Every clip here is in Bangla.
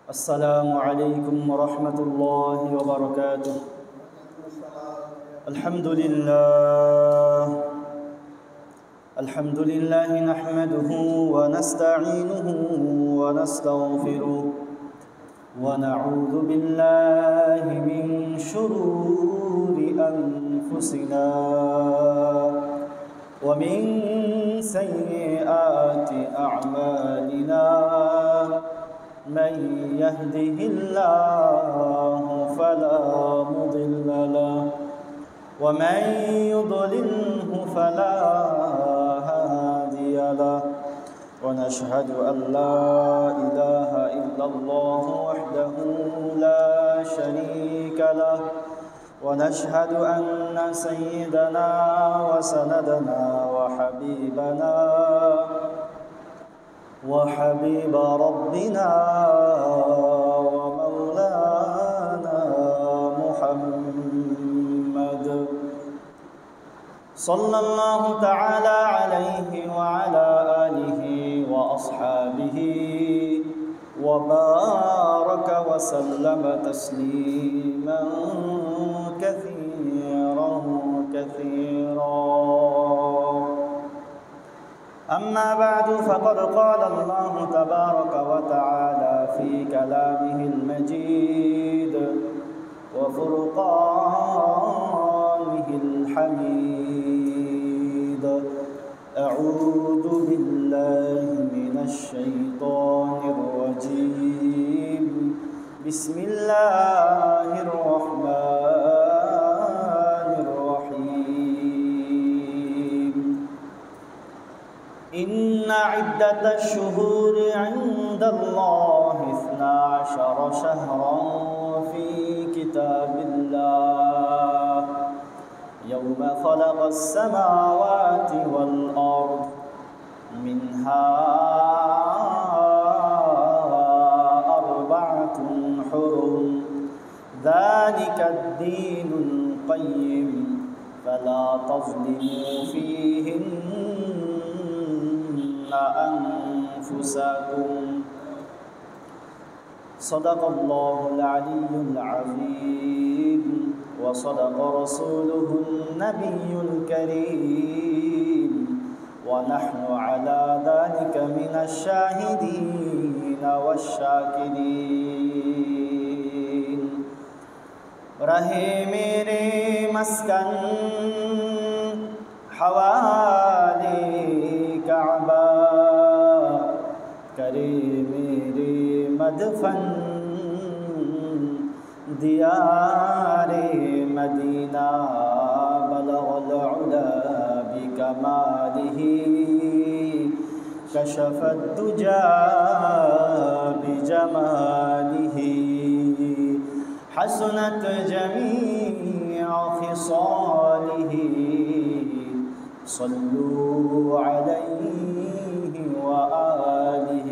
السلام عليكم ورحمة الله وبركاته. الحمد لله نحمده ونستعينه ونستغفره ونعوذ بالله من شرور أنفسنا ومن سيئات أعمالنا من يهده الله فلا مضل له ومن يضلله فلا هادي له ونشهد أن لا إله إلا الله وحده لا شريك له ونشهد أن سيدنا وسندنا وحبيب ربنا ومولانا محمد صلى الله تعالى عليه وعلى آله وأصحابه وبارك وسلم تسليما كثيرا أما بعد فقد قال الله تبارك وتعالى في كلامه المجيد وفرقانه الحميد أعوذ بالله من الشيطان الرجيم بسم الله الرحمن الرحيم إن عدة الشهور عند الله 12 شهرا في كتاب الله يوم خلق السماوات والأرض منها 4 حرم ذلك الدين القيم فلا تظلموا فيهن أنفسكم صدق الله العلي العظيم وصدق رسوله النبي الكريم ونحن على ذلك من الشاهدين والشاكرين رہے میرے مسکن حوالے کعبہ کرے میرے مدفن دیار مدینہ بلغ العلا بکمالہ کشف الدجا بجمالہ حسنت جميع خصاله صلوا عليه وآله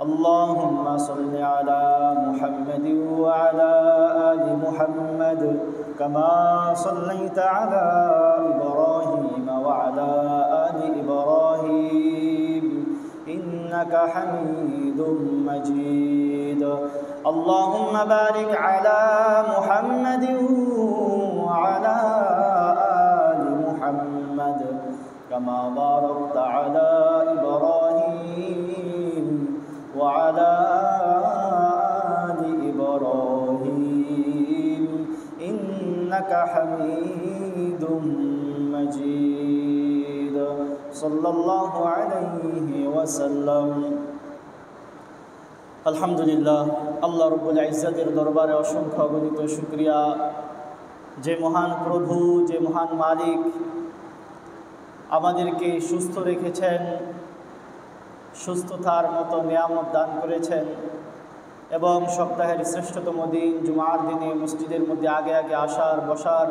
اللهم صل على محمد وعلى آل محمد كما صليت على إبراهيم وعلى آل إبراهيم إنك حميد مجيد اللهم بارك على محمد وعلى آل محمد كما باركت على إبراهيم وعلى آل إبراهيم إنك حميد مجيد صلى الله عليه وسلم আলহামদুলিল্লাহ আল্লাহ রব্বুল ইজ্জতের দরবারে অসংখ্য অগণিত শুকরিয়া যে মহান প্রভু যে মহান মালিক আমাদেরকে সুস্থ রেখেছেন সুস্থতার মতো নিয়ামত দান করেছেন এবং সপ্তাহের শ্রেষ্ঠতম দিন জুমার দিনে মসজিদের মধ্যে আগে আগে আসার বসার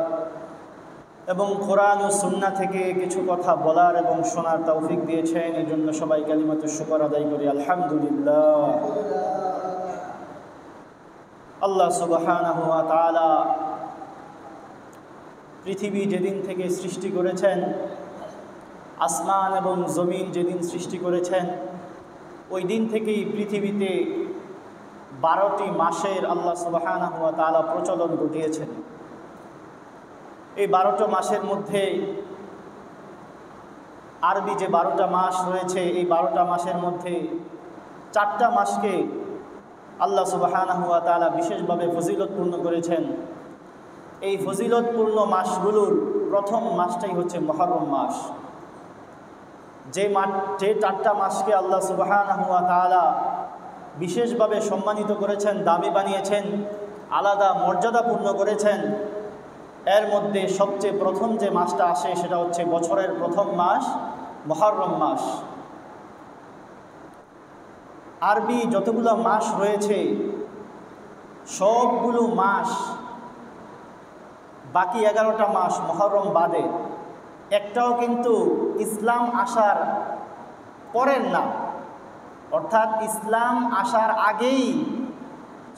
এবং কোরআন ও সুন্নাহ থেকে কিছু কথা বলার এবং শোনার তৌফিক দিয়েছেন এই জন্য সবাই কালিমাতুশ শুকর আদায় করি আলহামদুলিল্লাহ আল্লাহ সুবহানাহু ওয়া তাআলা পৃথিবী যেদিন থেকে সৃষ্টি করেছেন, আসমান এবং জমিন যেদিন সৃষ্টি করেছেন, ওই দিন থেকেই পৃথিবীতে 12টি মাসের আল্লাহ সুবহানাহু ওয়া তাআলা প্রচলন ঘটিয়েছেন। এই 12টা মাসের মধ্যে আরবি যে 12টা মাস রয়েছে, এই 12টা মাসের মধ্যে 4টা মাসকে আল্লাহ সুবহানাহু ওয়া তাআলা বিশেষভাবে ফজিলতপূর্ণ করেছেন। এই ফজিলতপূর্ণ মাসগুলোর প্রথম মাসটাই হচ্ছে মুহররম মাস। যে 4টা মাসকে আল্লাহ সুবহানাহু ওয়া তাআলা বিশেষভাবে সম্মানিত করেছেন, দামি বানিয়েছেন, আলাদা মর্যাদাপূর্ণ করেছেন, এর মধ্যে সবচেয়ে প্রথম যে মাসটা আসে সেটা হচ্ছে বছরের প্রথম মাস মুহররম মাস। আরবি যতগুলো মাস রয়েছে সবগুলো মাস, বাকি 11টা মাস মুহররম বাদে, একটাও কিন্তু ইসলাম আসার পরের না, অর্থাৎ ইসলাম আসার আগেই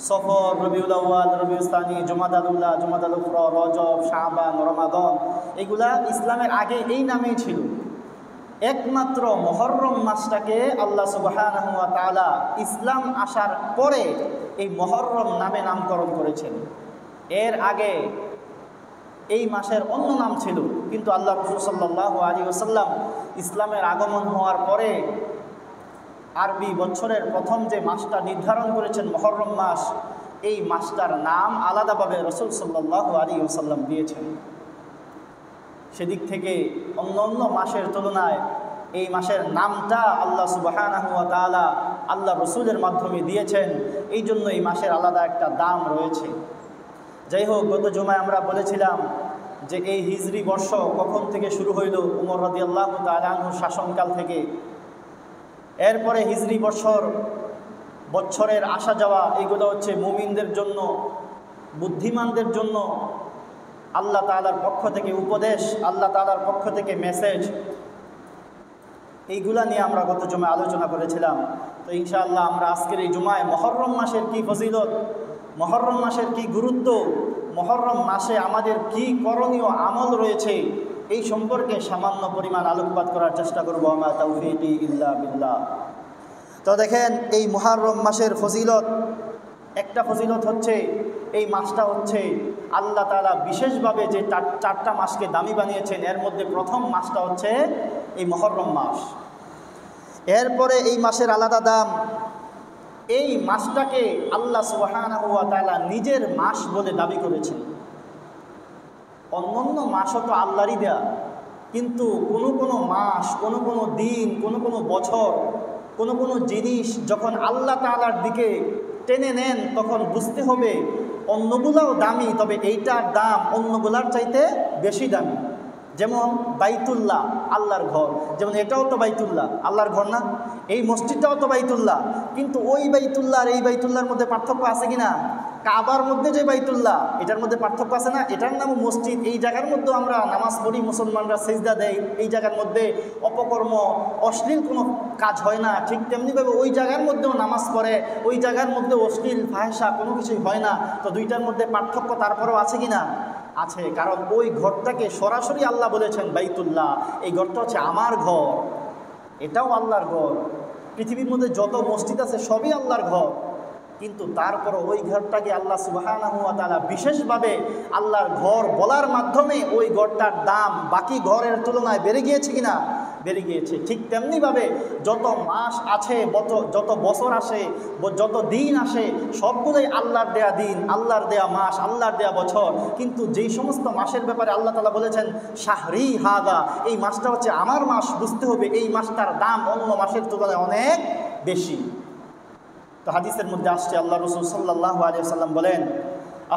সফর, রবিউল আউয়াল, রবিউল সানি, জুমাদাল উল্লাহ, জুমাদাল উখরা, রজব, শাবান, রমাদান, এগুলা ইসলামের আগে এই নামেই ছিল। একমাত্র মুহররম মাসটাকে আল্লাহ সুবহানাহু ওয়া তাআলা ইসলাম আসার পরে এই মুহররম নামে নামকরণ করেছেন। এর আগে এই মাসের অন্য নাম ছিল, কিন্তু আল্লাহ রাসূল সাল্লাল্লাহু আলাইহি ওয়াসাল্লাম ইসলামের আগমন হওয়ার পরে আরবি বছরের প্রথম যে মাসটা নির্ধারণ করেছেন মুহররম মাস, এই মাসটার নাম আলাদাভাবে রাসূল সাল্লাল্লাহু আলাইহি ওয়াসাল্লাম দিয়েছেন। সেদিক থেকে অন্য মাসের তুলনায় এই মাসের নামটা আল্লাহ সুবহানাহু ওয়া তাআলা আল্লাহ রসুলের মাধ্যমে দিয়েছেন, এই জন্য এই মাসের আলাদা একটা দাম রয়েছে। যাই হোক, গত জুমায় আমরা বলেছিলাম যে এই হিজরি বর্ষ কখন থেকে শুরু হইল, উমর রাদিয়াল্লাহু তাআলা আনহুর শাসনকাল থেকে। এরপরে হিজরি বছরের আসা যাওয়া, এগুলো হচ্ছে মুমিনদের জন্য, বুদ্ধিমানদের জন্য আল্লাহ তাআলার পক্ষ থেকে উপদেশ, আল্লাহ তাআলার পক্ষ থেকে মেসেজ, এইগুলা নিয়ে আমরা গত জুমায় আলোচনা করেছিলাম। তো ইনশাআল্লাহ আমরা আজকের এই জুমায় মুহররম মাসের কি ফজিলত, মুহররম মাসের কি গুরুত্ব, মুহররম মাসে আমাদের কি করণীয় আমল রয়েছে, এই সম্পর্কে সামান্য পরিমাণ আলোকপাত করার চেষ্টা করব। আমা তাওফীকি ইল্লা বিল্লাহ। তো দেখেন, এই মুহররম মাসের ফজিলত, একটা ফজিলত হচ্ছে এই মাসটা হচ্ছে আল্লাহ তাআলা বিশেষভাবে যে 4টা মাসকে দামি বানিয়েছেন, এর মধ্যে প্রথম মাসটা হচ্ছে এই মুহররম মাস। এরপরে এই মাসের আলাদা দাম, এই মাসটাকে আল্লাহ সুবহানাহু ওয়া তাআলা নিজের মাস বলে দাবি করেছেন। অন্যান্য মাসও তো আল্লাহরই দেয়া, কিন্তু কোনো মাস, কোনো দিন, কোনো বছর, কোনো জিনিস যখন আল্লাহ তাআলার দিকে টেনে নেন, তখন বুঝতে হবে অন্যগুলাও দামি, তবে এইটার দাম অন্যগুলার চাইতে বেশি দামি। যেমন বাইতুল্লাহ, আল্লাহর ঘর, যেমন এটাও তো বাইতুল্লাহ, আল্লাহর ঘর না? এই মসজিদটাও তো বাইতুল্লাহ, কিন্তু ওই বাইতুল্লাহ আর এই বাইতুল্লাহর মধ্যে পার্থক্য আছে কিনা? কাবার মধ্যে যে বাইতুল্লাহ, এটার মধ্যে পার্থক্য আছে না? এটার নামও মসজিদ। এই জায়গার মধ্যে আমরা নামাজ পড়ি, মুসলমানরা সিজদা দেয়, এই জায়গার মধ্যে অপকর্ম, অশ্লীল কোনো কাজ হয় না। ঠিক তেমনিভাবে ওই জায়গার মধ্যেও নামাজ পড়ে, ওই জায়গার মধ্যে অশ্লীল ফাহেসা কোনো কিছুই হয় না। তো দুইটার মধ্যে পার্থক্য তারপরেও আছে কিনা? আছে, কারণ ওই ঘরটাকে সরাসরি আল্লাহ বলেছেন বাইতুল্লাহ, এই ঘরটা হচ্ছে আমার ঘর, এটাও আল্লাহর ঘর। পৃথিবীর মধ্যে যত মসজিদ আছে সবই আল্লাহর ঘর, কিন্তু তারপরও ওই ঘরটাকে আল্লাহ সুবহানাহু ওয়া তাআলা বিশেষভাবে আল্লাহর ঘর বলার মাধ্যমে ওই ঘরটার দাম বাকি ঘরের তুলনায় বেড়ে গিয়েছে কিনা? বেড়ে গিয়েছে। ঠিক তেমনিভাবে যত মাস আছে, যত বছর আসে, যত দিন আসে, সবগুলোই আল্লাহর দেয়া দিন, আল্লাহর দেয়া মাস, আল্লাহর দেয়া বছর। কিন্তু যেই সমস্ত মাসের ব্যাপারে আল্লাহ তাআলা বলেছেন শাহরি হাদা, এই মাসটা হচ্ছে আমার মাস, বুঝতে হবে এই মাসটার দাম অন্য মাসের তুলনায় অনেক বেশি। তো হাদিসের মধ্যে আসছে, আল্লাহ রাসূল সাল্লাল্লাহু আলাইহি ওয়াসাল্লাম বলেন,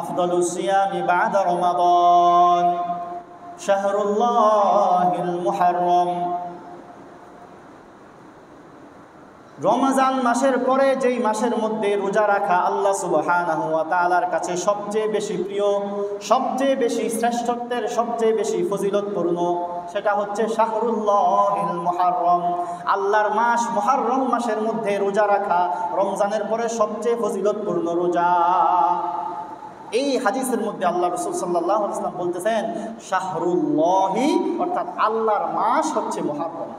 আফদালুস সিয়ামি বা'দা রমাদান শাহরুল্লাহিল মুহররম। রমজান মাসের পরে যেই মাসের মধ্যে রোজা রাখা আল্লাহ সুবহানাহু ওয়া তাআলার কাছে সবচেয়ে বেশি প্রিয়, সবচেয়ে বেশি শ্রেষ্ঠত্বের, সবচেয়ে বেশি ফজিলতপূর্ণ, সেটা হচ্ছে শাহরুল্লাহিল মুহররম, আল্লাহর মাস মুহররম মাসের মধ্যে রোজা রাখা রমজানের পরে সবচেয়ে ফজিলতপূর্ণ রোজা। এই হাদিসের মধ্যে আল্লাহ রাসূল সাল্লাল্লাহু আলাইহি ওয়াসাল্লাম বলতেছেন শাহরুল্লাহি, অর্থাৎ আল্লাহর মাস হচ্ছে মুহররম।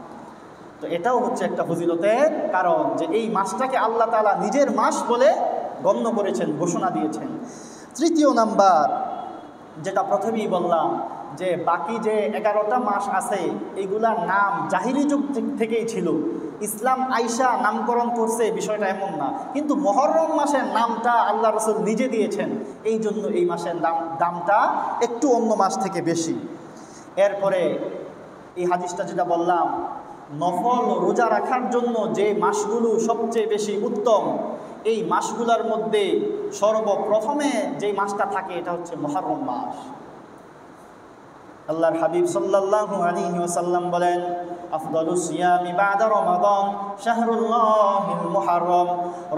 তো এটাও হচ্ছে একটা ফজিলতের কারণ যে এই মাসটাকে আল্লাহ তাআলা নিজের মাস বলে গণ্য করেছেন, ঘোষণা দিয়েছেন। তৃতীয় নাম্বার, যেটা প্রথমেই বললাম, যে বাকি যে 11টা মাস আছে এইগুলার নাম জাহিলি যুগ থেকেই ছিল, ইসলাম আইসা নামকরণ করছে বিষয়টা এমন না, কিন্তু মুহররম মাসের নামটা আল্লাহ রাসূল নিজে দিয়েছেন, এই জন্য এই মাসের দামটা একটু অন্য মাস থেকে বেশি। এরপরে এই হাদিসটা যেটা বললাম, নফল রোজা রাখার জন্য যে মাসগুলো সবচেয়ে বেশি উত্তম, এই মাসগুলোর মধ্যে সর্বপ্রথমে যে মাসটা থাকে এটা হচ্ছে মুহররম মাস। আল্লাহর হাবিব সাল্লাল্লাহু আলাইহি ওয়াসাল্লাম বলেন, আফদালুস সিয়ামি বাদা রমাদান শাহরুল্লাহিল মুহররম।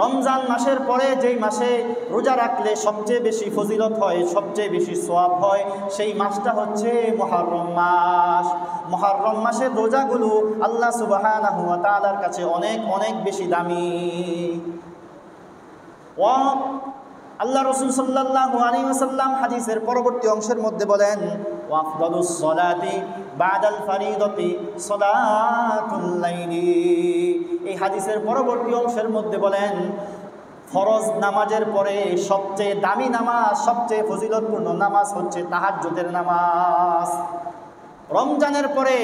রমজান মাসের পরে যেই মাসে রোজা রাখলে সবচেয়ে বেশি ফজিলত হয়, সবচেয়ে বেশি সওয়াব হয়, সেই মাসটা হচ্ছে মুহররম মাস। মুহররম মাসের রোজাগুলো আল্লাহ সুবহানাহু ওয়া তাআলার কাছে অনেক অনেক বেশি দামি। আল্লাহ রাসূল সাল্লাল্লাহু আলাইহি ওয়াসাল্লাম হাদিসের পরবর্তী অংশের মধ্যে বলেন, ওয়াফদালুস সালাতি বাদাল ফারিদাতি সালাতুল লাইলি। এই হাদিসের পরবর্তী অংশের মধ্যে বলেন, ফরজ নামাজের পরে সবচেয়ে দামি নামাজ, সবচেয়ে ফজিলতপূর্ণ নামাজ হচ্ছে তাহাজ্জুদের নামাজ। রমজানের পরে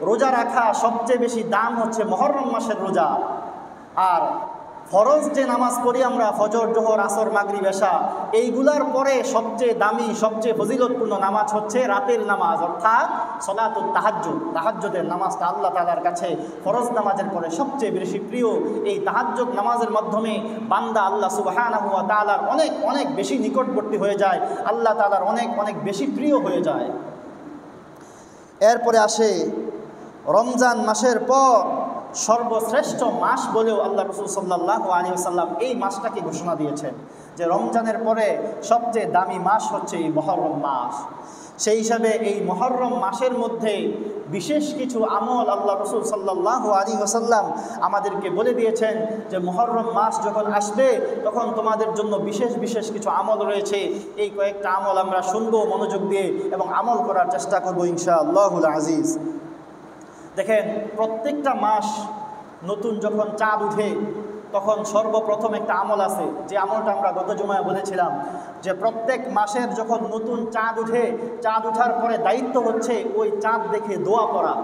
রোজা রাখা সবচেয়ে বেশি দাম হচ্ছে মুহররম মাসের রোজা। আর ফরজ যে নামাজ পড়ি আমরা, ফজর, জোহর, আসর, মাগরিব, এশা, এইগুলার পরে সবচেয়ে দামি, সবচেয়ে ফজিলতপূর্ণ নামাজ হচ্ছে রাতের নামাজ, অর্থাৎ সলাতুত তাহাজ্জুদ। তাহাজ্জুদের নামাজটা আল্লাহ তাআলার কাছে ফরজ নামাজের পরে সবচেয়ে বেশি প্রিয়। এই তাহাজ্জুদ নামাজের মাধ্যমে বান্দা আল্লাহ সুবহানাহু ওয়া তাআলার অনেক অনেক বেশি নিকটবর্তী হয়ে যায়, আল্লাহ তাআলার অনেক অনেক বেশি প্রিয় হয়ে যায়। এরপরে আসে রমজান মাসের পর সর্বশ্রেষ্ঠ মাস বলেও আল্লাহ রাসূল সাল্লাল্লাহু আলাইহি ওয়াসাল্লাম এই মাসটাকে ঘোষণা দিয়েছেন যে রমজানের পরে সবচেয়ে দামি মাস হচ্ছে এই মুহররম মাস। সেই হিসাবে এই মুহররম মাসের মধ্যে বিশেষ কিছু আমল আল্লাহ রাসূল সাল্লাল্লাহু আলাইহি ওয়াসাল্লাম আমাদেরকে বলে দিয়েছেন যে মুহররম মাস যখন আসবে তখন তোমাদের জন্য বিশেষ বিশেষ কিছু আমল রয়েছে। এই কয়েকটা আমল আমরা শুনবো মনোযোগ দিয়ে এবং আমল করার চেষ্টা করবো ইনশাআল্লাহুল আজিজ। দেখেন, প্রত্যেকটা মাস নতুন যখন চাঁদ উঠে তখন সর্বপ্রথম একটা আমল আছে, যে আমলটা আমরা গত জুমায় বলেছিলাম, যে প্রত্যেক মাসের যখন নতুন চাঁদ উঠে, চাঁদ উঠার পরে দায়িত্ব হচ্ছে ওই চাঁদ দেখে দোয়া পড়া।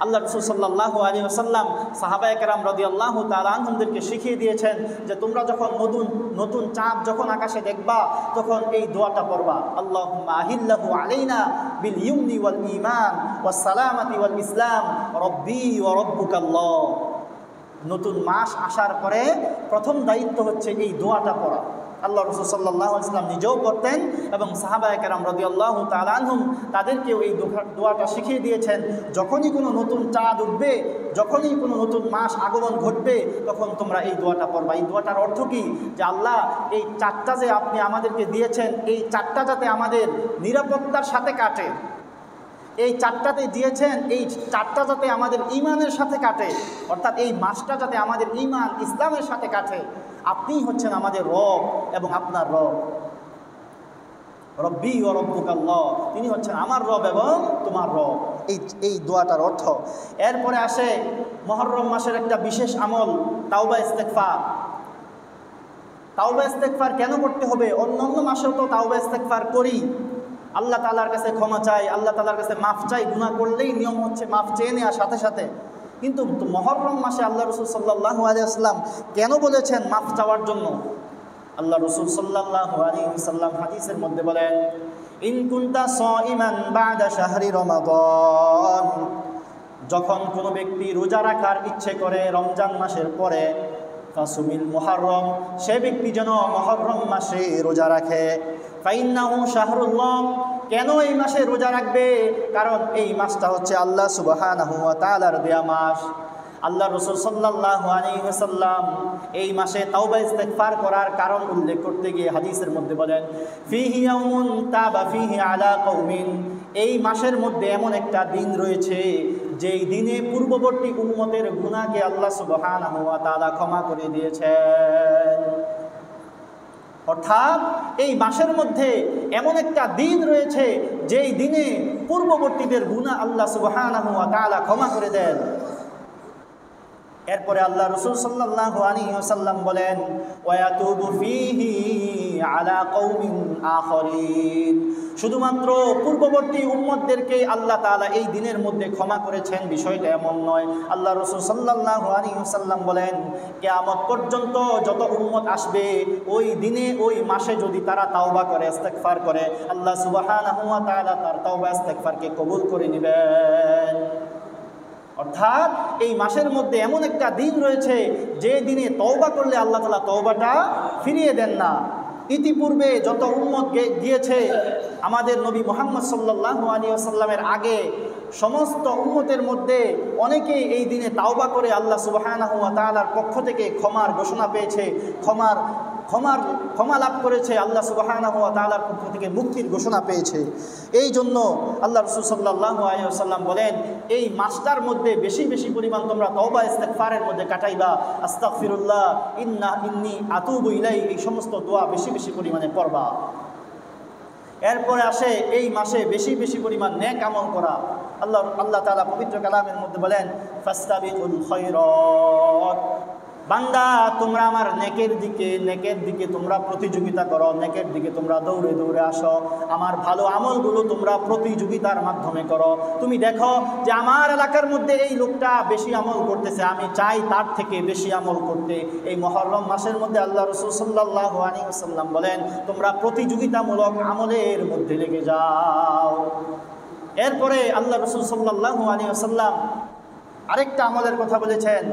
আল্লাহ রাসূল সাল্লাল্লাহু আলাইহি ওয়াসাল্লাম সাহাবায়ে কেরাম রাদিয়াল্লাহু তাআলা আনহুমদেরকে শিখিয়ে দিয়েছেন যে তোমরা যখন নতুন চাঁদ যখন আকাশে দেখবা তখন এই দোয়াটা পড়বা, আল্লাহুম্মা আহিল্লাহু আলাইনা বিল ইয়ুমনি ওয়াল ঈমান ওয়াস সালামাতি ওয়াল ইসলাম রব্বি ওয়া রব্বুকাল্লাহ। নতুন মাস আসার পরে প্রথম দায়িত্ব হচ্ছে এই দোয়াটা পড়া। আল্লাহ রাসূল সাল্লাল্লাহু আলাইহি ওয়াসাল্লাম নিজেও করতেন এবং সাহাবায়ে কেরাম রাদিয়াল্লাহু তাআলা আনহুম তাদেরকেও এই দোয়াটা শিখিয়ে দিয়েছেন। যখনই কোনো নতুন চাঁদ উঠবে, যখনই কোনো নতুন মাস আগমন ঘটবে, তখন তোমরা এই দোয়াটা পড়বা। এই দোয়াটার অর্থ কি? যে আল্লাহ, এই চাঁদটা যে আপনি আমাদেরকে দিয়েছেন, এই চাঁদটা যাতে আমাদের নিরাপত্তার সাথে কাটে, এই চাঁদটাতে দিয়েছেন, এই চাঁদটা যাতে আমাদের ঈমানের সাথে কাটে, অর্থাৎ এই মাসটা যাতে আমাদের ঈমান ইসলামের সাথে কাটে। আপনিই হচ্ছেন আমাদের রব এবং আপনার রব, রব্বি ওয়া রব্বুকাল্লাহ, তিনি হচ্ছেন আমার রব এবং তোমার রব। এই দোয়াটার অর্থ। এরপরে আসে মুহররম মাসের একটা বিশেষ আমল, তাওবা ইস্তেগফার। তাওবা ইস্তেগফার কেন করতে হবে? অন্যান্য মাসেও তো তাওবা ইস্তেগফার করি, আল্লাহ তাআলার কাছে ক্ষমা চাই, আল্লাহ তাআলার কাছে মাফ চাই, গুনাহ করলেই নিয়ম হচ্ছে মাফ চেয়ে নেওয়ার সাথে সাথে। কিন্তু মুহররম মাসে আল্লাহ রাসূল সাল্লাল্লাহু আলাইহি ওয়াসাল্লাম কেন বলেছেন মাফ চাওয়ার জন্য? আল্লাহ রাসূল সাল্লাল্লাহু আলাইহি ওয়াসাল্লাম হাদিসের মধ্যে বলেন, ইন কুনতা সাইমান বা'দা শাহরি রমাদান, যখন কোনো ব্যক্তি রোজা রাখার ইচ্ছে করে রমজান মাসের পরে, ফাসুমিল মুহররম, সে ব্যক্তি যেন মুহররম মাসে রোজা রাখে। ফাইন্নাহু শাহরুল্লাহ, কেন এই মাসে রোজা রাখবে? কারণ এই মাসটা হচ্ছে আল্লাহ সুবহানাহু ওয়া তাআলার দেয়া মাস। আল্লাহ রাসূল সাল্লাল্লাহু আলাইহি ওয়াসাল্লাম এই মাসে তাওবা ইস্তেগফার করার কারণ উল্লেখ করতে গিয়ে হাদিসের মধ্যে বলেন, ফিহি ইয়াউমুন তাবা ফিহি আলা কওমিন, এই মাসের মধ্যে এমন একটা দিন রয়েছে যেই দিনে পূর্ববর্তী উম্মতের গুনাহকে আল্লাহ সুবহানাহু ওয়া তাআলা ক্ষমা করে দিয়েছেন। অর্থাৎ এই মাসের মধ্যে এমন একটা দিন রয়েছে যেই দিনে পূর্ববর্তীদের গুনাহ আল্লাহ সুবহানাহু ওয়া তাআলা ক্ষমা করে দেন। এরপরে আল্লাহ রাসূল সাল্লাল্লাহু আলাইহি ওয়াসাল্লাম বলেন ওয়ায়াতুবু ফীহি আলা কওমিন আখরিন, শুধুমাত্র পূর্ববর্তী উম্মতদেরকে আল্লাহ তাআলা এই দিনের মধ্যে ক্ষমা করেছেন বিষয়টা এমন নয়। আল্লাহ রাসূল সাল্লাল্লাহু আলাইহি ওয়াসাল্লাম বলেন কিয়ামত পর্যন্ত যত উম্মত আসবে ওই দিনে ওই মাসে যদি তারা তাওবা করে ইস্তেগফার করে আল্লাহ সুবহানাহু ওয়া তাআলা তার তাওবা ইস্তেগফারকে কবুল করে নেবেন। অর্থাৎ এই মাসের মধ্যে এমন একটা দিন রয়েছে যে দিনে তওবা করলে আল্লাহ তাআলা তওবাটা ফিরিয়ে দেন না। ইতিপূর্বে যত উম্মত গিয়েছে আমাদের নবী মুহাম্মদ সাল্লাল্লাহু আলাইহি ওয়াসাল্লামের আগে সমস্ত উম্মতের মধ্যে অনেকেই এই দিনে তাওবা করে আল্লাহ সুবহানাহু ওয়া তাআলার পক্ষ থেকে ক্ষমার ঘোষণা পেয়েছে, ক্ষমা লাভ করেছে, আল্লাহ সুবহানাহু ওয়া তাআলার পক্ষ থেকে মুক্তির ঘোষণা পেয়েছে। এই জন্য আল্লাহ রাসূল সাল্লাল্লাহু আলাইহি ওয়াসাল্লাম বলেন এই মাসটার মধ্যে বেশি বেশি পরিমাণ তোমরা তওবা ইস্তেগফারের মধ্যে কাটাইবা, আস্তাগফিরুল্লাহ ইন্নী আতুবু ইলাইহি, এই সমস্ত দোয়া বেশি বেশি পরিমাণে পড়বা। এরপরে আসে এই মাসে বেশি বেশি পরিমাণ নেক আমল করা। আল্লাহ তাআলা পবিত্র কালামের মধ্যে বলেন ফাস্তাবিকুল খায়রাত, বান্দা তোমরা আমার নেকের দিকে তোমরা প্রতিযোগিতা করো, নেকের দিকে তোমরা দৌড়ে দৌড়ে আসো, আমার ভালো আমলগুলো তোমরা প্রতিযোগিতার মাধ্যমে করো। তুমি দেখো যে আমার এলাকার মধ্যে এই লোকটা বেশি আমল করতেছে, আমি চাই তার থেকে বেশি আমল করতে। এই মুহররম মাসের মধ্যে আল্লাহ রাসূল সাল্লাল্লাহু আলাইহি ওয়াসাল্লাম বলেন তোমরা প্রতিযোগিতামূলক আমলের মধ্যে লেগে যাও। এরপরে আল্লাহ রাসূল সাল্লাল্লাহু আলাইহি ওয়াসাল্লাম আরেকটা আমলের কথা বলেছেন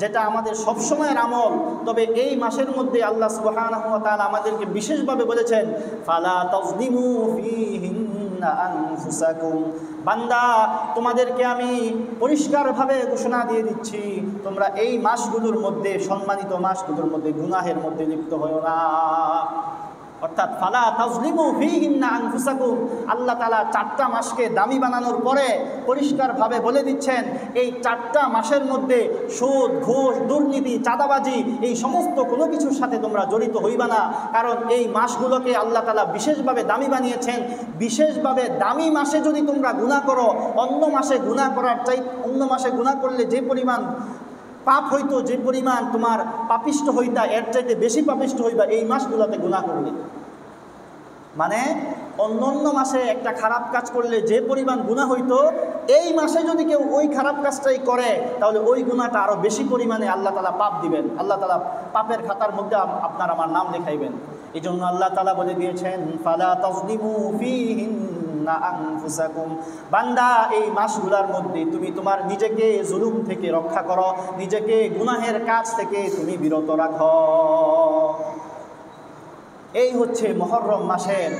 যেটা আমাদের সবসময়ের আমল, তবে এই মাসের মধ্যে আল্লাহ সুবহানাহু ওয়া তাআলা আমাদেরকে বিশেষভাবে বলেছেন ফালা তাজলিমু ফীহিন্না আনফুসাকুম, বান্দা তোমাদেরকে আমি পরিষ্কারভাবে ঘোষণা দিয়ে দিচ্ছি তোমরা এই মাসগুলোর মধ্যে, সম্মানিত মাসগুলোর মধ্যে গুনাহের মধ্যে লিপ্ত হয়ো না। অর্থাৎ ফালা তাজলিমু ফীহিন্না আনফুসাকুম, আল্লাহ তাআলা 4টা মাসকে দামি বানানোর পরে পরিষ্কারভাবে বলে দিচ্ছেন এই 4টা মাসের মধ্যে সুদ, ঘুষ, দুর্নীতি, চাঁদাবাজি এই সমস্ত কোনো কিছুর সাথে তোমরা জড়িত হইবা না। কারণ এই মাসগুলোকে আল্লাহ তাআলা বিশেষভাবে দামি বানিয়েছেন। বিশেষভাবে দামি মাসে যদি তোমরা গুনাহ করো, অন্য মাসে গুনাহ করলে যে পরিমাণ পাপ হইতো, যে পরিমাণ তোমার পাপিষ্ট হইতা এর চাইতে বেশি পাপিষ্ট হইবা এই মাসগুলোতে গুনাহ করলে। মানে অন্য মাসে একটা খারাপ কাজ করলে যে পরিমাণ গুনাহ হইতো, এই মাসে যদি কেউ ওই খারাপ কাজটাই করে তাহলে ওই গুনাহটা আরও বেশি পরিমাণে আল্লাহ তাআলা পাপ দিবেন, আল্লাহ তাআলা পাপের খাতার মধ্যে আপনার আমার নাম লেখাইবেন। এই জন্য আল্লাহ তাআলা বলে দিয়েছেন ফালা তাজলিমু ফীহিন্না আনফুসাকুম, বান্দা এই মাসগুলোর মধ্যে তুমি তোমার নিজেকে জুলুম থেকে রক্ষা করো, নিজেকে গুনাহের কাজ থেকে তুমি বিরত রাখো। এই হচ্ছে মুহররম মাসের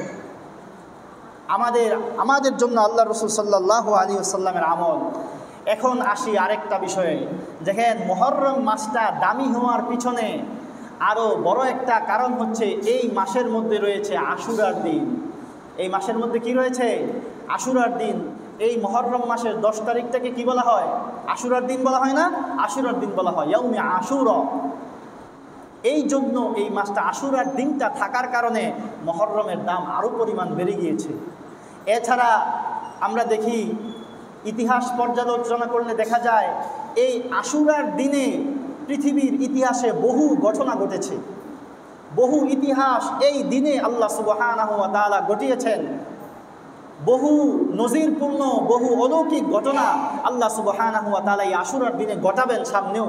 আমাদের জন্য আল্লাহ রাসূল সাল্লাল্লাহু আলাইহি ওয়াসাল্লামের আমল। এখন আসি আরেকটা বিষয়ে। দেখেন মুহররম মাসটা দামি হওয়ার পিছনে আরও বড় একটা কারণ হচ্ছে এই মাসের মধ্যে রয়েছে আশুরার দিন। এই মাসের মধ্যে কি রয়েছে? আশুরার দিন। এই মুহররম মাসের 10 তারিখটাকে কি বলা হয়? আশুরার দিন বলা হয় না? আশুরার দিন বলা হয়, ইয়াউমে আশুরা। এই জন্য এই মাসটা আশুরার দিনটা থাকার কারণে মুহররমের দাম আরও পরিমাণ বেড়ে গিয়েছে। এছাড়া আমরা দেখি ইতিহাস পর্যালোচনা করলে দেখা যায় এই আশুরার দিনে পৃথিবীর ইতিহাসে বহু ঘটনা ঘটেছে, বহু ইতিহাস এই দিনে আল্লাহ সুবহানাহু ওয়া তাআলা ঘটিয়েছেন। বহু নজিরপূর্ণ, বহু অলৌকিক ঘটনা আল্লাহ সুবহানাহু ওয়া তাআলা এই আশুরার দিনে ঘটাবেন সামনেও।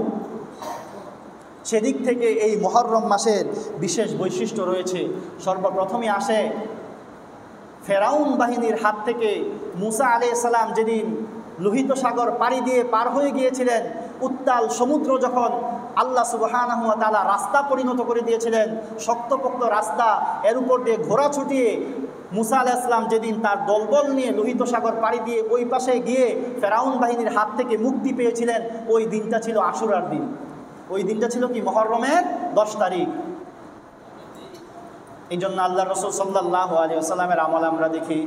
সেদিক থেকে এই মুহররম মাসের বিশেষ বৈশিষ্ট্য রয়েছে। সর্বপ্রথমে আসে ফেরাউন বাহিনীর হাত থেকে মুসা আলাইহিস সালাম যেদিন লোহিত সাগর পাড়ি দিয়ে পার হয়ে গিয়েছিলেন, উত্তাল সমুদ্র যখন আল্লাহ সুবহানাহু ওয়া তাআলা রাস্তা পরিণত করে দিয়েছিলেন, শক্তপোক্ত রাস্তা, এর উপর দিয়ে ঘোড়া ছুটিয়ে মুসা আলাইহিস সালাম যেদিন তার দলবল নিয়ে লোহিত সাগর পাড়ি দিয়ে ওই পাশে গিয়ে ফেরাউন বাহিনীর হাত থেকে মুক্তি পেয়েছিলেন, ওই দিনটা ছিল আশুরার দিন। ওই দিনটা ছিল কি? মুহররমের 10 তারিখ। এই জন্য আল্লাহ রাসূল সাল্লাল্লাহু আলাইহি ওয়াসাল্লামের আমল আমরা দেখি।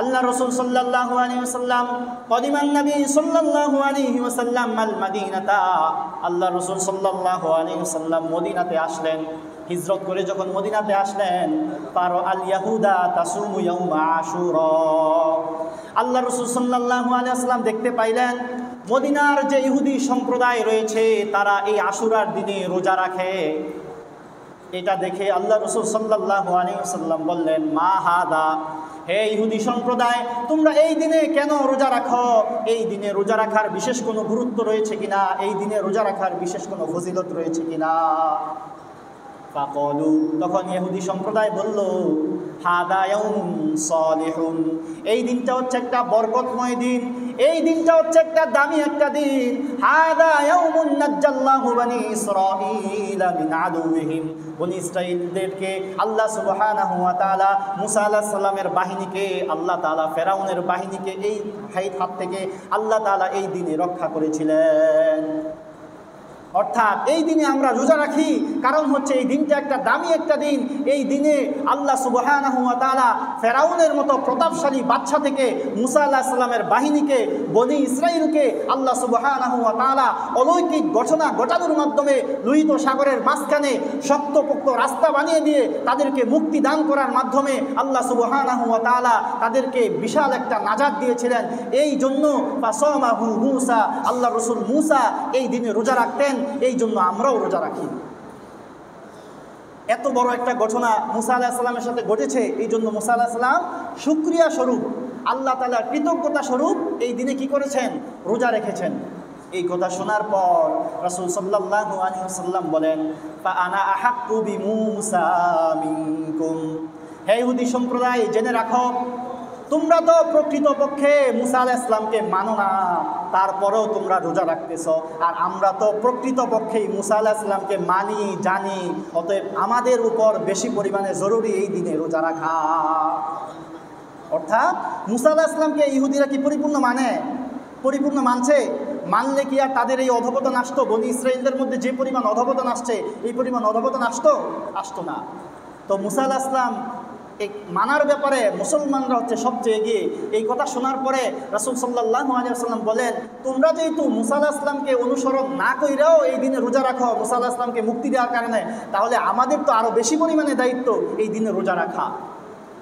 আল্লাহ রাসূল সাল্লাল্লাহু আলাইহি ওয়াসাল্লাম কদিমান নবী সাল্লাল্লাহু আলাইহি ওয়াসাল্লাম আল মদিনাতা, আল্লাহ রাসূল সাল্লাল্লাহু আলাইহি ওয়াসাল্লাম মদিনাতে আসলেন। হিজরত করে যখন মদিনাতে আসলেন, পারো আল ইয়াহুদা তাসুমু ইয়াউমা আশুরা, আল্লাহ রাসূল সাল্লাল্লাহু আলাইহি ওয়াসাল্লাম দেখতে পাইলেন মদিনার যে ইহুদি সম্প্রদায় রয়েছে তারা এই আশুরার দিনে রোজা রাখে। এটা দেখে আল্লাহ রাসূল সাল্লাল্লাহু আলাইহি ওয়াসাল্লাম বললেন, মা হাদা, হে ইহুদি সম্প্রদায়, তোমরা এই দিনে কেন রোজা রাখো? এই দিনে রোজা রাখার বিশেষ কোনো গুরুত্ব রয়েছে কিনা? এই দিনে রোজা রাখার বিশেষ কোনো ফজিলত রয়েছে কিনা? ফাকালু, তখন ইহুদি সম্প্রদায় বলল, হাদা ইয়াউমুন সালিহুন, এই দিনটা হচ্ছে একটা বরকতময় দিন, এই দিনটা হচ্ছে একটা দামি একটা দিন। হাদা ইয়াউমুন নাজ্জাল্লাহু বনি ইসরাঈলা মিন আদুওয়িহিম, বনি ইসরাঈলদেরকে আল্লাহ সুবহানাহু ওয়া তাআলা মুসা আলাইহিস সালামের বাহিনীকে, আল্লাহ তাআলা ফেরাউনের বাহিনীকে এই হাত থেকে আল্লাহ তাআলা এই দিনে রক্ষা করেছিলেন। অর্থাৎ এই দিনে আমরা রোজা রাখি কারণ হচ্ছে এই দিনটা একটা দামি একটা দিন। এই দিনে আল্লাহ সুবহানাহু ওয়া তাআলা ফেরাউনের মতো প্রতাপশালী বাদশা থেকে মুসা আলাইহিস সালামের বাহিনীকে, বনি ইসরাইলকে আল্লাহ সুবহানাহু ওয়া তাআলা অলৌকিক ঘটনা ঘটানোর মাধ্যমে লোহিত সাগরের মাঝখানে শক্তপোক্ত রাস্তা বানিয়ে দিয়ে তাদেরকে মুক্তি দান করার মাধ্যমে আল্লাহ সুবহানাহু ওয়া তাআলা তাদেরকে বিশাল একটা নাজাত দিয়েছিলেন। এই জন্য ফাসামাহু মুসা, আল্লাহ রাসূল মুসা এই দিনে রোজা রাখতেন, এই জন্য আমরাও রোজা রাখি। এত বড় একটা ঘটনা মুসা আলাইহিস সালামের সাথে ঘটেছে, এই জন্য মুসা আলাইহিস সালাম শুকরিয়া স্বরূপ, আল্লাহ তাআলার কৃতজ্ঞতা স্বরূপ এই দিনে কি করেছেন? রোজা রেখেছেন। এই কথা শোনার পর রাসূল সাল্লাল্লাহু আলাইহি ওয়াসাল্লাম বলেন, ফা আনা আহাক্কু বিমুসা মিনকুম, হে ইহুদি সম্প্রদায়, জেনে রাখো, তোমরা তো প্রকৃতপক্ষে মুসা আলাইহিস সালামকে মানো না, তারপরেও তোমরা রোজা রাখতেছ। আর আমরা তো প্রকৃতপক্ষেই মুসা আলাইহিস সালামকে মানি, জানি, অতএব আমাদের উপর বেশি পরিমাণে জরুরি এই দিনে রোজা রাখা। অর্থাৎ মুসা আলাইহিস সালামকে ইহুদিরা কি পরিপূর্ণ মানে? পরিপূর্ণ মানছে? মানলে কি আর তাদের এই অধঃপতন আসতো? বনি ইসরাঈলদের মধ্যে যে পরিমাণ অধঃপতন আসছে, এই পরিমাণ অধঃপতন আসতো না। তো মুসা আলাইহিস সালাম এই মানার ব্যাপারে মুসলমানরা হচ্ছে সবচেয়ে এগিয়ে। এই কথা শোনার পরে রাসূল সাল্লাল্লাহু আলাইহি ওয়াসাল্লাম বলেন, তোমরা যেহেতু মুসা আলাইহিস সালামকে অনুসরণ না কইরাও এই দিনে রোজা রাখো মুসা আলাইহিস সালামকে মুক্তি দেওয়ার কারণে, তাহলে আমাদের তো আরও বেশি পরিমাণে দায়িত্ব এই দিনে রোজা রাখা।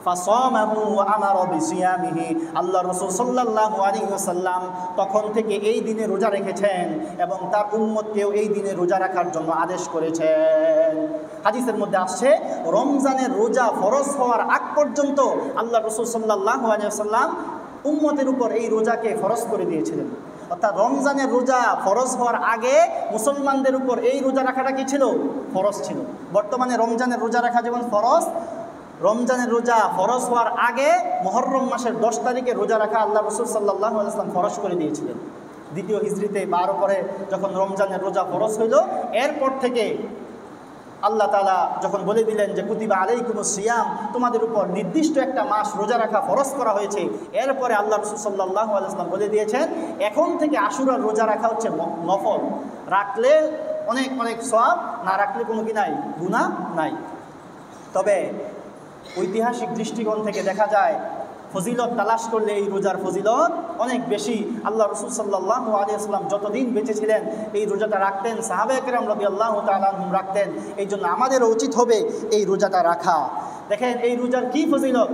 ফাসামাহু ওয়া আমারা বিসিয়ামিহি, আল্লাহ রাসূল সাল্লাল্লাহু আলাইহি ওয়াসাল্লাম তখন থেকে এই দিনে রোজা রেখেছেন এবং তার উম্মতকেও এই দিনে রোজা রাখার জন্য আদেশ করেছেন। হাদিসের মধ্যে আসছে, রমজানের রোজা ফরজ হওয়ার আগ পর্যন্ত আল্লাহ রাসূল সাল্লাল্লাহু আলাইহি ওয়াসাল্লাম উম্মতের উপর এই রোজাকে ফরজ করে দিয়েছিলেন। অর্থাৎ রমজানের রোজা ফরজ হওয়ার আগে মুসলমানদের উপর এই রোজা রাখাটা কি ছিল? ফরজ ছিল। বর্তমানে রমজানের রোজা রাখা যেমন ফরজ, রমজানের রোজা ফরজ হওয়ার আগে মুহররম মাসের 10 তারিখে রোজা রাখা আল্লাহ রাসূল সাল্লাল্লাহু আলাইহি ওয়াসাল্লাম ফরজ করে দিয়েছিলেন। দ্বিতীয় হিজরিতে 12 পরে যখন রমজানের রোজা ফরজ হইল, এরপর থেকে আল্লাহ তাআলা যখন বলে দিলেন যে কুতিবা আলাইকুমুস সিয়াম, তোমাদের উপর নির্দিষ্ট একটা মাস রোজা রাখা ফরজ করা হয়েছে, এরপরে আল্লাহ রাসূল সাল্লাল্লাহু আলাইহি ওয়াসাল্লাম বলে দিয়েছেন এখন থেকে আশুরার রোজা রাখা হচ্ছে নফল, রাখলে অনেক অনেক সওয়াব, না রাখলে কোনো কি নাই, গুনাহ নাই। তবে ঐতিহাসিক দৃষ্টিকোণ থেকে দেখা যায় ফজিলত তালাশ করলে এই রোজার ফজিলত অনেক বেশি। আল্লাহ রাসূল সাল্লাল্লাহু আলাইহি ওয়াসাল্লাম যতদিন বেঁচে ছিলেন এই রোজাটা রাখতেন, সাহাবায়ে কেরাম রাদিয়াল্লাহু তাআলা আনহুম রাখতেন। এই জন্য আমাদেরও উচিত হবে এই রোজাটা রাখা। দেখেন এই রোজার কি ফজিলত,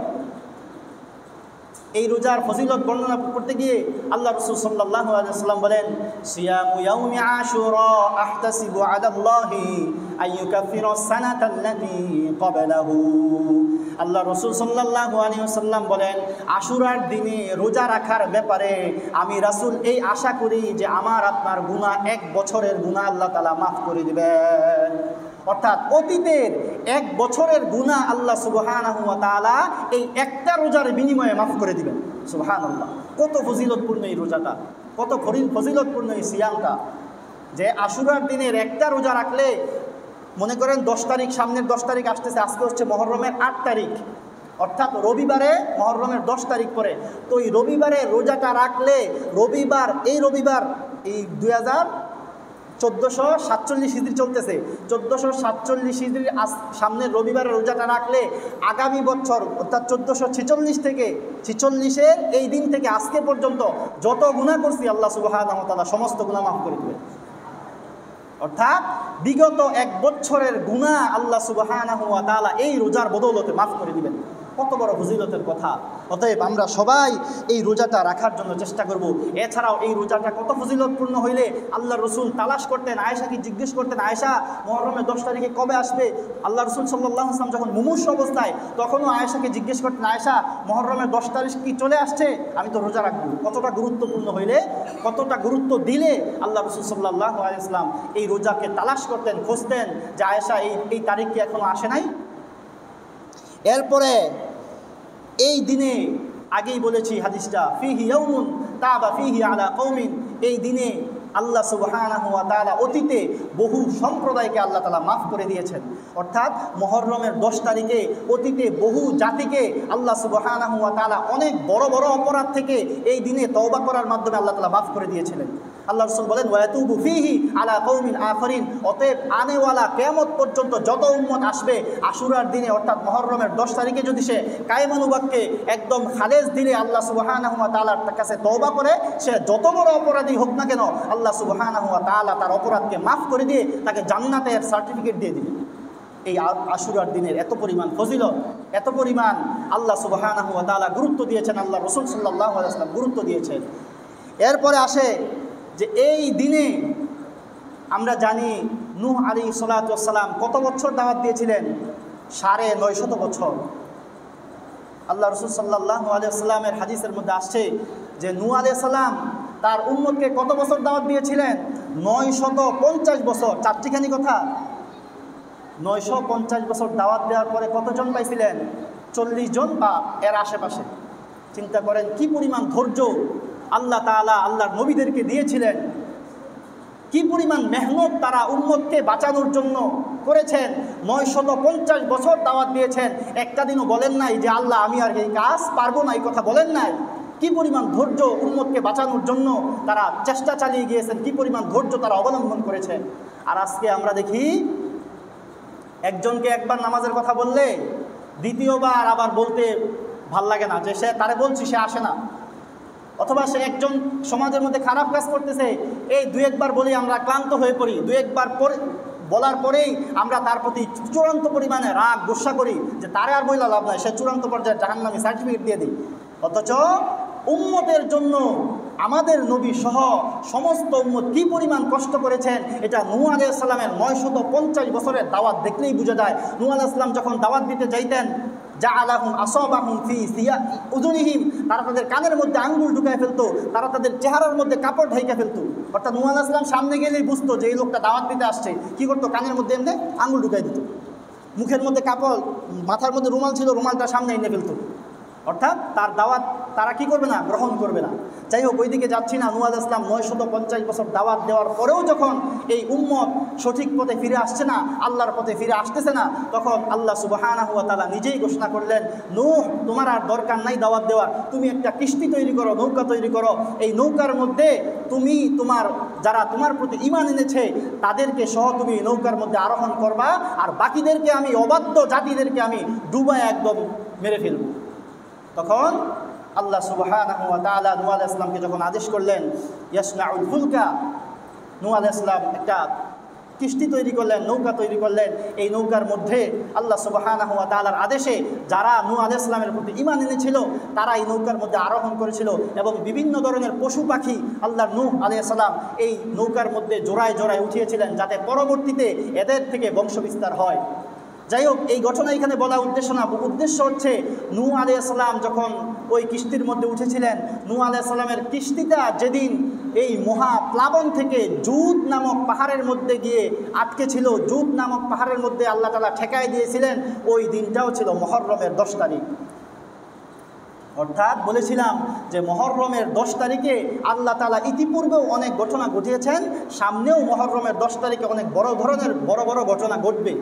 এই রোজার ফজিলত বর্ণনা করতে গিয়ে আল্লাহ রাসূল সাল্লাল্লাহু আলাইহি ওয়াসাল্লাম বলেন, সিয়ামু ইয়াউমি আশুরা আহতাসিবু আলাল্লাহি আইয়ুকাফিরা সানাতাল্লাতী ক্বাবলাহু। আল্লাহ রাসূল সাল্লাল্লাহু আলাইহি ওয়াসাল্লাম বলেন, আশুরার দিনে রোজা রাখার ব্যাপারে আমি রাসূল এই আশা করি যে আমার আপনার গুনাহ 1 বছরের গুনাহ আল্লাহ তাআলা মাফ করে দিবেন। অর্থাৎ অতীতের 1 বছরের গুনাহ আল্লাহ সুবহানাহু ওয়া তাআলা এই একটা রোজার বিনিময়ে মাফ করে দিবেন। সুবহানাল্লাহ, কত ফজিলতপূর্ণ এই রোজাটা, কত ফজিলতপূর্ণ এই সিয়ামটা, যে আশুরার দিনের একটা রোজা রাখলে, মনে করেন 10 তারিখ, সামনের 10 তারিখ আসতেছে, আজকে হচ্ছে মুহররমের 8 তারিখ, অর্থাৎ রবিবারে মুহররমের 10 তারিখ পরে, তো এই রবিবারে রোজাটা রাখলে এই রবিবার এই 1447 হিজরি চলতেছে, 1447 হিজরি সামনের রবিবারে রোজাটা রাখলে আগামী বছর অর্থাৎ 1446 থেকে 46-এর এই দিন থেকে আজকে পর্যন্ত যত গুনাহ করছি আল্লাহ সুবহানাহু ওয়া তাআলা সমস্ত গুনাহ মাফ করে দিবেন। অর্থাৎ বিগত 1 বছরের গুনাহ আল্লাহ সুবহানাহু ওয়া তাআলা এই রোজার বদৌলতে মাফ করে দিবেন। কত বড় ফজিলতের কথা। অতএব আমরা সবাই এই রোজাটা রাখার জন্য চেষ্টা করব। এছাড়াও এই রোজাটা কত ফজিলতপূর্ণ হইলে আল্লাহ রসুল তালাশ করতেন, আয়েশাকে জিজ্ঞেস করতেন, আয়েশা মুহররমের 10 তারিখে কবে আসবে? আল্লাহ রসুল সাল্লাল্লাহু আলাইহি ওয়াসাল্লাম যখন মুমূর্ষু অবস্থায় তখনও আয়েশাকে জিজ্ঞেস করতেন, আয়েশা মুহররমের 10 তারিখ কি চলে আসছে? আমি তো রোজা রাখবো। কতটা গুরুত্বপূর্ণ হইলে, কতটা গুরুত্ব দিলে আল্লাহ রসুল সাল্লাল্লাহু আলাইহি ওয়াসাল্লাম এই রোজাকে তালাশ করতেন, খুঁজতেন যে আয়েশা এই তারিখ কি এখনো আসে নাই? এরপরে এই দিনে আগেই বলেছি হাদিসটা, ফিহি ইয়াউমুন তাবা ফিহি আলা কওমিন, এই দিনে আল্লাহ সুবহানাহু ওয়া তাআলা অতীতে বহু সম্প্রদায়কে আল্লাহ তাআলা মাফ করে দিয়েছেন। অর্থাৎ মুহররমের 10 তারিখে অতীতে বহু জাতিকে আল্লাহ সুবহানাহু ওয়া তাআলা অনেক বড় বড় অপরাধ থেকে এই দিনে তওবা করার মাধ্যমে আল্লাহ তাআলা মাফ করে দিয়েছিলেন। আল্লাহ রাসূল বলেন ওয়াতুবু ফিহি আলা কওমিন আখরিন, অতএব আনেওয়ালা কিয়ামত পর্যন্ত যত উম্মত আসবে আশুরার দিনে অর্থাৎ মুহররমের 10 তারিখে যদি সে কায়েমানুবাককে একদম খালেজ দিলে আল্লাহ সুবহানাহু ওয়া তাআলার কাছে তওবা করে, সে যত বড় অপরাধী হোক না কেন আল্লাহ সুবহানাহু ওয়া তাআলা তার অপরাধকে মাফ করে দিয়ে তাকে জান্নাতের সার্টিফিকেট দিয়ে দিবেন। এই আশুরার দিনের এত পরিমাণ ফজিলত, এত পরিমাণ আল্লাহ সুবহানাহু ওয়া তাআলা গুরুত্ব দিয়েছেন, আল্লাহ রাসূল সাল্লাল্লাহু আলাইহি ওয়াসাল্লাম গুরুত্ব দিয়েছেন। এরপরে আসে যে এই দিনে আমরা জানি নূহ আলাইহিস সালাতু ওয়াস সালাম কত বছর দাওয়াত দিয়েছিলেন? 950 বছর। আল্লাহ রাসূল সাল্লাল্লাহু আলাইহি ওয়াসাল্লামের হাদিসের মধ্যে আসছে যে নূহ আলাইহিস সালাম তার উম্মতকে কত বছর দাওয়াত দিয়েছিলেন? 950 বছর। চারটিখানি কথা। 950 বছর দাওয়াত দেওয়ার পরে কতজন পাইছিলেন? 40 জন বা এর আশেপাশে। চিন্তা করেন কি পরিমাণ ধৈর্য আল্লাহ তাআলা আল্লাহর নবীদেরকে দিয়েছিলেন, কি পরিমাণ মেহনত তারা উম্মতকে বাঁচানোর জন্য করেছেন। 950 বছর দাওয়াত দিয়েছেন, একটা দিনও বলেন নাই যে আল্লাহ আমি আর এই কাজ পারবো না, এই কথা বলেন নাই। কি পরিমাণ ধৈর্য উম্মতকে বাঁচানোর জন্য তারা চেষ্টা চালিয়ে গিয়েছেন, কি পরিমাণ ধৈর্য তারা অবলম্বন করেছেন। আর আজকে আমরা দেখি একজনকে একবার নামাজের কথা বললে দ্বিতীয়বার আবার বলতে ভাল লাগে না, যে সে তারে বলছি সে আসে না। অথবা সে একজন সমাজের মধ্যে খারাপ কাজ করতেছে, এই 2-1 বলি আমরা ক্লান্ত হয়ে পড়ি, 2-1 বলার পরেই আমরা তার প্রতি চূড়ান্ত পরিমাণে রাগ গুসা করি যে তারে আর বইলা লাভ নাই, সে চূড়ান্ত পর্যায়ে জাহান্নামী সার্টিফিকেট দিয়ে দিই। অথচ উম্মতের জন্য আমাদের নবী সহ সমস্ত উম্মত কি পরিমাণ কষ্ট করেছেন এটা নূহ আলাইহিস সালামের 950 বছরের দাওয়াত দেখলেই বোঝা যায়। নূহ আলাইহিস সালাম যখন দাওয়াত দিতে যাইতেন, জাআলাহুম আসাবাহুম ফি উযুনিহিম, তারা তাদের কানের মধ্যে আঙ্গুল ঢুকায় ফেলতো, তারা তাদের চেহারার মধ্যে কাপড় ঢাইকা ফেলতো। অর্থাৎ নূহ আলাইহিস সালাম সামনে গেলেই বুঝতো যে এই লোকটা দাওয়াত দিতে আসছে। কি করতো? কানের মধ্যে এমনি আঙ্গুল ঢুকাই দিত, মুখের মধ্যে কাপড়, মাথার মধ্যে রুমাল ছিল, রুমালটা সামনে এনে ফেলতো। অর্থাৎ তার দাওয়াত তারা কি করবে না? গ্রহণ করবে না। যাই হোক, ওইদিকে যাচ্ছি না। নূহ আলাইহিস সালাম 950 বছর দাওয়াত দেওয়ার পরেও যখন এই উম্মত সঠিক পথে ফিরে আসছে না, আল্লাহর পথে ফিরে আসতেছে না, তখন আল্লাহ সুবহানাহু ওয়া তাআলা নিজেই ঘোষণা করলেন, নূহ তোমার আর দরকার নাই দাওয়াত দেওয়ার, তুমি একটা কিস্তি তৈরি করো, নৌকা তৈরি করো। এই নৌকার মধ্যে তুমি যারা তোমার প্রতি ঈমান এনেছে তাদেরকে সহ তুমি নৌকার মধ্যে আরোহণ করবা, আর বাকিদেরকে আমি অবাধ্য জাতিদেরকে আমি ডুবায় একদম মেরে ফেলব। তখন আল্লাহ সুবহানাহু ওয়া তাআলা নূহ আলাইহিস সালামকে যখন আদেশ করলেন ইয়াসনাউল ফুলকা, নূহ আলাইহিস সালাম একটা কিস্তি তৈরি করলেন, নৌকা তৈরি করলেন। এই নৌকার মধ্যে আল্লাহ সুবহানাহু ওয়া তাআলার আদেশে যারা নূহ আলাইহিস সালামের প্রতি ঈমান এনেছিল তারা এই নৌকার মধ্যে আরোহণ করেছিল, এবং বিভিন্ন ধরনের পশু পাখি আল্লাহ নূহ আলাইহিস সালাম এই নৌকার মধ্যে জোড়ায় জোড়ায় উঠিয়েছিলেন, যাতে পরবর্তীতে এদের থেকে বংশবিস্তার হয়। যাই হোক, এই ঘটনা এখানে বলা উদ্দেশ্য না, উদ্দেশ্য হচ্ছে নূহ আলাইহিস সালাম যখন ওই কিস্তির মধ্যে উঠেছিলেন, নূহ আলাইহিস সালামের কিস্তিটা যেদিন এই মহাপ্লাবন থেকে জুদ নামক পাহাড়ের মধ্যে গিয়ে আটকে ছিল, জুদ নামক পাহাড়ের মধ্যে আল্লাহ তাআলা ঠেকায় দিয়েছিলেন, ওই দিনটাও ছিল মুহররমের 10 তারিখ। অর্থাৎ বলেছিলাম যে মুহররমের 10 তারিখে আল্লাহ তাআলা ইতিপূর্বেও অনেক ঘটনা ঘটিয়েছেন, সামনেও মুহররমের 10 তারিখে অনেক বড় ধরনের বড় বড় ঘটনা ঘটবে।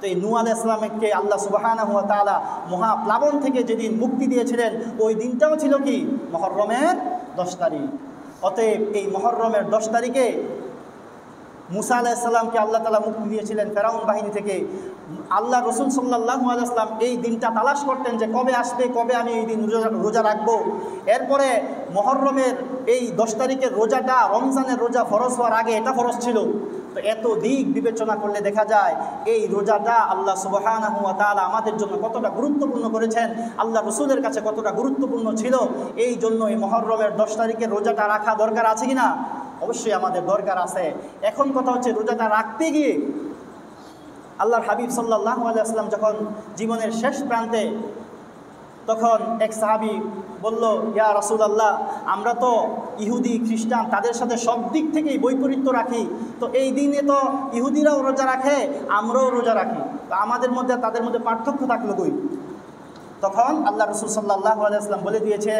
তো এই নূহ আলাইহিস সালামকে আল্লাহ সুবহানাহু ওয়া তাআলা মহাপ্লাবন থেকে যেদিন মুক্তি দিয়েছিলেন ওই দিনটাও ছিল কি? মুহররমের 10 তারিখ। অতএব এই মুহররমের 10 তারিখে মুসা আলাইহিস সালামকে আল্লাহ তাআলা মুক্তি দিয়েছিলেন ফেরাউন বাহিনী থেকে। আল্লাহ রাসূল সাল্লাল্লাহু আলাইহি ওয়াসাল্লাম এই দিনটা তালাশ করতেন যে কবে আসবে, কবে আমি এই দিন রোজা রাখবো। এরপরে মুহররমের এই 10 তারিখের রোজাটা রমজানের রোজা ফরজ হওয়ার আগে এটা ফরজ ছিল, তো এত দিক বিবেচনা করলে দেখা যায় এই রোজাটা আল্লাহ সুবহানাহু ওয়া তাআলা আমাদের জন্য কতটা গুরুত্বপূর্ণ করেছেন, আল্লাহ রসুলের কাছে কতটা গুরুত্বপূর্ণ ছিল। এই জন্য এই মুহররমের 10 তারিখের রোজাটা রাখা দরকার আছে কি না? অবশ্যই আমাদের দরকার আছে। এখন কথা হচ্ছে রোজাটা রাখতে গিয়ে আল্লাহর হাবিব সাল্লাল্লাহু আলাইহি ওয়াসাল্লাম যখন জীবনের শেষ প্রান্তে, তখন এক সাহাবী বলল, ইয়া রাসূলুল্লাহ, আমরা তো ইহুদি খ্রিস্টান তাদের সাথে সব দিক থেকেই বৈপরীত্য রাখি, তো এই দিনে তো ইহুদিরাও রোজা রাখে, আমরাও রোজা রাখি, তো আমাদের মধ্যে তাদের মধ্যে পার্থক্য থাকলো কই? তখন আল্লাহ রসুল সাল্লাল্লাহু আলাইহি ওয়াসাল্লাম বলে দিয়েছে,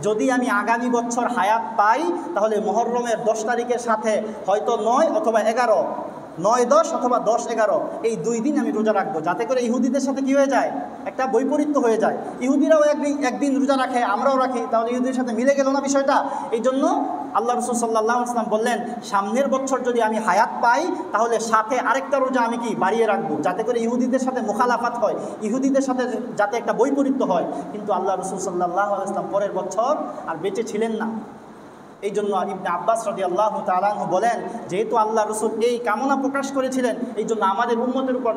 যদি আমি আগামী বছর হায়াত পাই তাহলে মুহররমের 10 তারিখের সাথে হয়তো 9 অথবা 11, 9-10 অথবা 10-11 এই 2 দিন আমি রোজা রাখবো, যাতে করে ইহুদিদের সাথে কী হয়ে যায়, একটা বৈপরীত্য হয়ে যায়। ইহুদিরাও একদিন রোজা রাখে, আমরাও রাখি, তাহলে ইহুদিদের সাথে মিলে গেল না বিষয়টা। এই জন্য আল্লাহ রসুল সাল্লাল্লাহু আলাইহি ওয়াসাল্লাম বললেন, সামনের বছর যদি আমি হায়াত পাই তাহলে সাথে আরেকটা রোজা আমি কি বাড়িয়ে রাখবো, যাতে করে ইহুদিদের সাথে মুখালাফাত হয়, ইহুদিদের সাথে যাতে একটা বৈপরীত্য হয়। কিন্তু আল্লাহ রসুল সাল্লাল্লাহু আলাইহি ওয়াসাল্লাম পরের বছর আর বেঁচে ছিলেন না। এই জন্য ইবনে আব্বাস রাদিয়াল্লাহু তাআলা আনহু বলেন, যেহেতু আল্লাহ রসুল এই কামনা প্রকাশ করেছিলেন, এই জন্য আমাদের উম্মতের উপর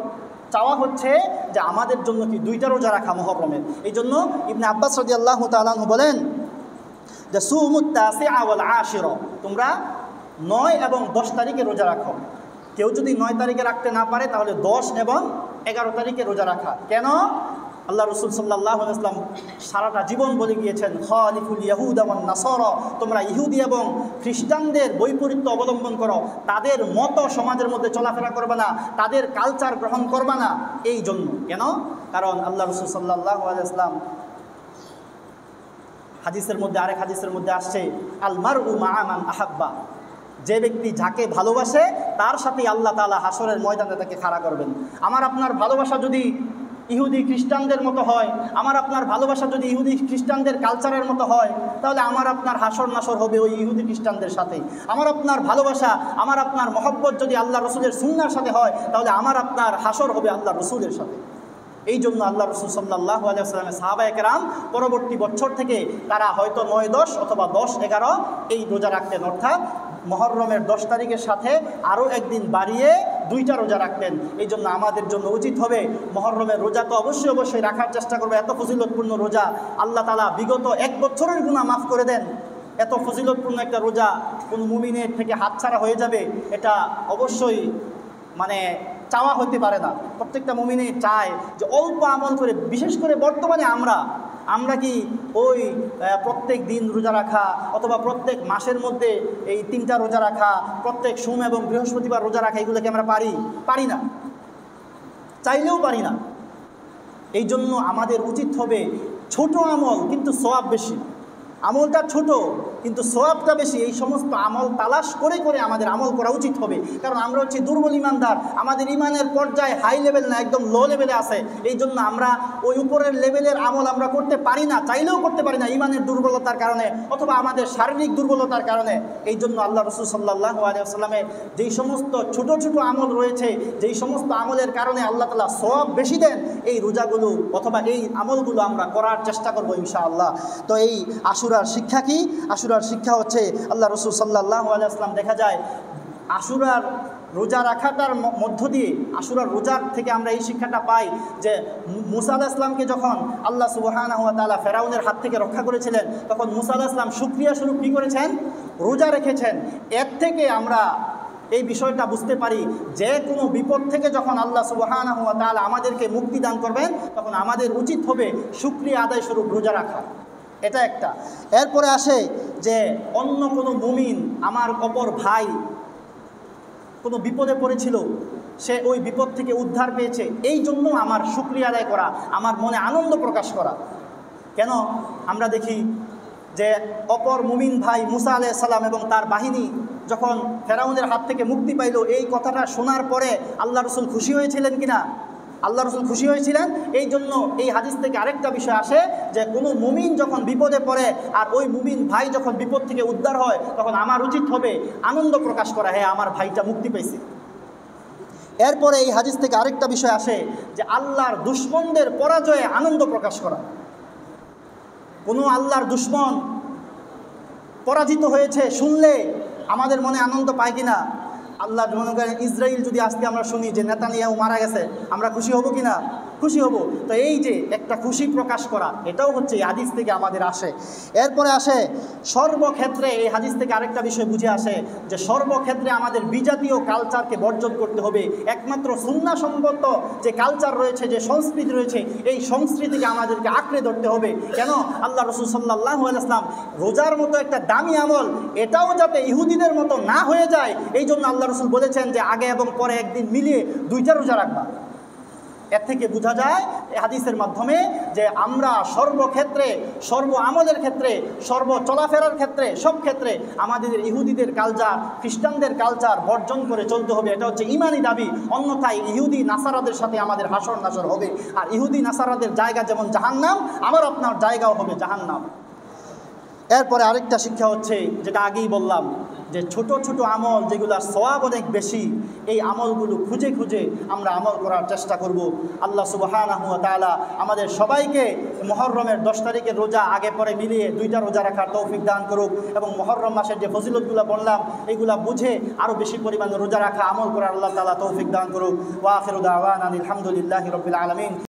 চাওয়া হচ্ছে যে আমাদের জন্য কি 2টা রোজা রাখা মুহররমের। এই জন্য ইবনে আব্বাস রাদিয়াল্লাহু তাআলা আনহু বলেন যে সুমুত তাসিআ ওয়াল আশিরা, তোমরা 9 এবং 10 তারিখে রোজা রাখো। কেউ যদি 9 তারিখে রাখতে না পারে তাহলে 10 এবং 11 তারিখে রোজা রাখা। কেন? আল্লাহ রসুল সাল্লাল্লাহু আলাইহি ওয়াসাল্লাম সারাটা জীবন বলে গিয়েছেন, খালিফুল ইয়াহুদা ওয়ান নাসারা, তোমরা ইহুদি এবং খ্রিস্টানদের বৈপরীত্য অবলম্বন করো, তাদের মতো সমাজের মধ্যে চলাফেরা করবে না, তাদের কালচার গ্রহণ করবে না। এই জন্য কেন? কারণ আল্লাহ রসুল সাল্লাল্লাহু আলাইহি ওয়াসাল্লাম হাদিসের মধ্যে, আরেক হাদিসের মধ্যে আসছে, আল মারউ মা'a মান আহাব্বা, যে ব্যক্তি যাকে ভালোবাসে তার সাথে আল্লাহ তাআলা হাসরের ময়দানে তাকে খাড়া করবেন। আমার আপনার ভালোবাসা যদি ইহুদি খ্রিস্টানদের মতো হয়, আমার আপনার ভালোবাসা যদি ইহুদি খ্রিস্টানদের কালচারের মতো হয়, তাহলে আমার আপনার হাসর নাসর হবে ওই ইহুদি খ্রিস্টানদের সাথে। আমার আপনার ভালোবাসা, আমার আপনার মহব্বত যদি আল্লাহ রসুলের সুন্নাহর সাথে হয়, তাহলে আমার আপনার হাসর হবে আল্লাহ রসুলের সাথে। এই জন্য আল্লাহ রসুল সাল্লাল্লাহু আলাইহি ওয়াসাল্লামের সাহাবায়ে কেরাম পরবর্তী বছর থেকে তারা হয়তো 9-10 অথবা 10-11 এই রোজা রাখতেন, অর্থাৎ মুহররমের 10 তারিখের সাথে আরও একদিন বাড়িয়ে 2টা রোজা রাখতেন। এই জন্য আমাদের জন্য উচিত হবে মুহররমের রোজা তো অবশ্যই রাখার চেষ্টা করবে। এত ফজিলতপূর্ণ রোজা, আল্লাহ তাআলা বিগত 1 বছরের গুনাহ মাফ করে দেন। এত ফজিলতপূর্ণ একটা রোজা কোন মুমিনের থেকে হাতছাড়া হয়ে যাবে, এটা অবশ্যই চাওয়া হতে পারে না। প্রত্যেকটা মুমিনে চায় যে অল্প আমল করে, বিশেষ করে বর্তমানে আমরা কি ওই প্রত্যেক দিন রোজা রাখা অথবা প্রত্যেক মাসের মধ্যে এই 3টা রোজা রাখা, প্রত্যেক সোম এবং বৃহস্পতিবার রোজা রাখা, এগুলোকে আমরা পারি না, চাইলেও পারি না। এই জন্য আমাদের উচিত হবে ছোট আমল কিন্তু সওয়াব বেশি, আমলটা ছোট কিন্তু সওয়াবটা বেশি, এই সমস্ত আমল তালাশ করে আমাদের আমল করা উচিত হবে। কারণ আমরা হচ্ছে দুর্বল ইমানদার, আমাদের ইমানের পর্যায়ে হাই লেভেল না, একদম লো লেভেলে আছে। এই জন্য আমরা ওই উপরের লেভেলের আমল আমরা করতে পারি না, চাইলেও করতে পারি না, ইমানের দুর্বলতার কারণে অথবা আমাদের শারীরিক দুর্বলতার কারণে। এই জন্য আল্লাহ রসুল সাল্লাল্লাহু আলাইহি ওয়াসাল্লামের যেই সমস্ত ছোট ছোট আমল রয়েছে, যেই সমস্ত আমলের কারণে আল্লাহ তাআলা সওয়াব বেশি দেন, এই রোজাগুলো অথবা এই আমলগুলো আমরা করার চেষ্টা করবো ইনশাআল্লাহ। তো এই আশুরার শিক্ষা কি? আশুরার শিক্ষা হচ্ছে আল্লাহ রসুল সাল্লাল্লাহু আলাইহি ওয়াসাল্লাম, দেখা যায় আশুরার রোজা রাখাটার মধ্য দিয়ে, আশুরার রোজার থেকে আমরা এই শিক্ষাটা পাই যে মুসা আলাইহিস সালামকে যখন আল্লাহ সুবহানাহু ওয়া তাআলা ফেরাউনের হাত থেকে রক্ষা করেছিলেন, তখন মুসা আলাইহিস সালাম শুকরিয়া স্বরূপ কী করেছেন? রোজা রেখেছেন। এর থেকে আমরা এই বিষয়টা বুঝতে পারি, যে কোনো বিপদ থেকে যখন আল্লাহ সুবহানাহু ওয়া তাআলা আমাদেরকে মুক্তি দান করবেন, তখন আমাদের উচিত হবে শুকরিয়া আদায় স্বরূপ রোজা রাখা। এটা একটা। এরপরে আসে যে অন্য কোনো মুমিন, আমার অপর ভাই কোনো বিপদে পড়েছিল, সে ওই বিপদ থেকে উদ্ধার পেয়েছে, এই জন্য আমার শুকরিয়া আদায় করা, আমার মনে আনন্দ প্রকাশ করা। কেন? আমরা দেখি যে অপর মুমিন ভাই মুসা আলাইহিস সালাম এবং তার বাহিনী যখন ফেরাউনের হাত থেকে মুক্তি পাইল, এই কথাটা শোনার পরে আল্লাহ রসুল খুশি হয়েছিলেন কিনা? আল্লাহ রসুল খুশি হয়েছিলেন। এই জন্য এই হাদিস থেকে আরেকটা বিষয় আসে যে কোনো মুমিন যখন বিপদে পড়ে আর ওই মুমিন ভাই যখন বিপদ থেকে উদ্ধার হয়, তখন আমার উচিত হবে আনন্দ প্রকাশ করা, হ্যাঁ আমার ভাইটা মুক্তি পেয়েছে। এরপরে এই হাদিস থেকে আরেকটা বিষয় আসে যে আল্লাহর দুশমনদের পরাজয়ে আনন্দ প্রকাশ করা। কোনো আল্লাহর দুশমন পরাজিত হয়েছে শুনলে আমাদের মনে আনন্দ পায় কিনা? আল্লাহ মনে করেন ইসরায়েল যদি আজকে আমরা শুনি যে নেতানিয়াহু মারা গেছে, আমরা খুশি হব কি না? খুশি হব। তো এই যে একটা খুশি প্রকাশ করা, এটাও হচ্ছে এই হাদিস থেকে আমাদের আসে। এরপরে আসে সর্বক্ষেত্রে, এই হাদিস থেকে আরেকটা বিষয় বুঝে আসে যে সর্বক্ষেত্রে আমাদের বিজাতীয় কালচারকে বর্জন করতে হবে। একমাত্র সুন্নাহসম্মত যে কালচার রয়েছে, যে সংস্কৃতি রয়েছে, এই সংস্কৃতিকে আমাদেরকে আঁকড়ে ধরতে হবে। কেন? আল্লাহ রসুল সাল্লাল্লাহু আলাইহি ওয়াসাল্লাম রোজার মতো একটা দামি আমল, এটাও যাতে ইহুদিদের মতো না হয়ে যায়, এই জন্য আল্লাহ রসুল বলেছেন যে আগে এবং পরে একদিন মিলিয়ে 2টা রোজা রাখবা। এর থেকে বোঝা যায় এই হাদিসের মাধ্যমে যে আমরা সর্বক্ষেত্রে, সর্ব আমলের ক্ষেত্রে, সর্ব চলাফেরার ক্ষেত্রে, সব ক্ষেত্রে আমাদের ইহুদিদের কালচার, খ্রিস্টানদের কালচার বর্জন করে চলতে হবে। এটা হচ্ছে ইমানি দাবি। অন্যথায় ইহুদি নাসারাদের সাথে আমাদের হাসর নাসর হবে। আর ইহুদি নাসারাদের জায়গা যেমন জাহান্নাম, আমার আপনার জায়গাও হবে জাহান্নাম। এরপরে আরেকটা শিক্ষা হচ্ছে, যেটা আগেই বললাম, যে ছোট ছোট আমল যেগুলোর সওয়াব অনেক বেশি, এই আমলগুলো খুঁজে খুঁজে আমরা আমল করার চেষ্টা করব। আল্লাহ সুবহানাহু ওয়া তাআলা আমাদের সবাইকে মুহররমের 10 তারিখের রোজা আগে পরে মিলিয়ে 2টা রোজা রাখার তৌফিক দান করুক, এবং মুহররম মাসের যে ফজিলতগুলো বললাম এগুলা বুঝে আরও বেশি পরিমাণে রোজা রাখা, আমল করার আল্লাহ তাআলা তৌফিক দান করুক। ওয়া আখিরু দাওয়ানা আলহামদুলিল্লাহি রাব্বিল আলামিন।